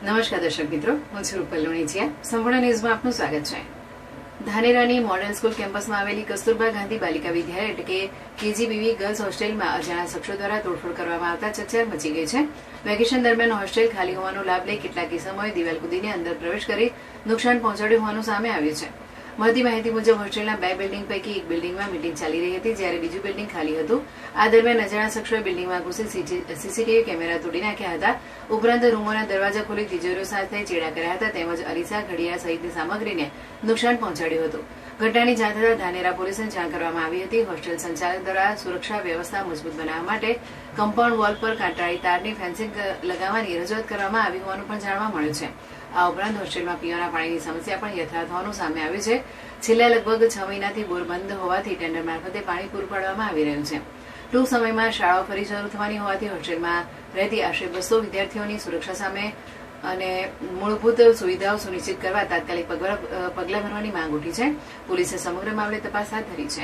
નમસ્કાર દર્શક મિત્રો, હું છું રૂપલ લોણીચિયા. સંપૂર્ણ ન્યૂઝમાં આપનું સ્વાગત છે. ધાનેરાની મોડર્ન સ્કૂલ કેમ્પસમાં આવેલી કસ્તુરબા ગાંધી બાલિકા વિદ્યાલય એટલે કે કેજીબીવી ગર્લ્સ હોસ્ટેલમાં અજાણ્યા શખ્સો દ્વારા તોડફોડ કરવામાં આવતા ચકચાર મચી ગઈ છે. વેકેશન દરમિયાન હોસ્ટેલ ખાલી હોવાનો લાભ લઈ કેટલાક કિસ્સાઓએ દિવાલ કૂદીને અંદર પ્રવેશ કરી નુકસાન પહોંચાડ્યું હોવાનું સામે આવ્યું છે. મળતી માહિતી મુજબ હોસ્ટેલના 2 બિલ્ડિંગ પૈકી એક બિલ્ડિંગમાં મીટિંગ ચાલી રહી હતી, જ્યારે બીજું બિલ્ડિંગ ખાલી હતું. આ દરમિયાન અજાણ્યા શખ્સોએ બિલ્ડિંગમાં ઘૂસી સીસીટીવી કેમેરા તોડી નાખ્યા હતા. ઉપરાંત રૂમોના દરવાજા ખોલી તિજોરીઓ સાથે ચેડા કર્યા હતા, તેમજ અરીસા, ઘડિયાળ સહિતની સામગ્રીને નુકસાન પહોંચાડ્યું હતું. ઘટનાની જાણ થતાં ધાનેરા પોલીસને જાણ કરવામાં આવી હતી. હોસ્ટેલ સંચાલક દ્વારા સુરક્ષા વ્યવસ્થા મજબૂત બનાવવા માટે કમ્પાઉન્ડ વોલ પર કાંટાળી તારની ફેન્સિંગ લગાવવાની રજૂઆત કરવામાં આવી હોવાનું પણ જાણવા મળ્યું છે. આ ઉપરાંત હોસ્ટેલમાં પીવાના પાણીની સમસ્યા પણ યથાર્થ હોવાનું સામે આવ્યું છે. છેલ્લા લગભગ 6 મહિનાથી બોર બંધ હોવાથી ટેન્ડર મારફતે પાણી પૂરું પાડવામાં આવી રહ્યું છે. ટૂંક સમયમાં શાળાઓ ફરી શરૂ થવાની હોવાથી હોસ્ટેલમાં રહેતી આશરે 200 વિદ્યાર્થીઓની સુરક્ષા સામે અને મૂળભૂત સુવિધાઓ સુનિશ્ચિત કરવા તાત્કાલિક પગલાં ભરવાની માંગ ઉઠી છે. પોલીસે સમગ્ર મામલે તપાસ હાથ ધરી છે.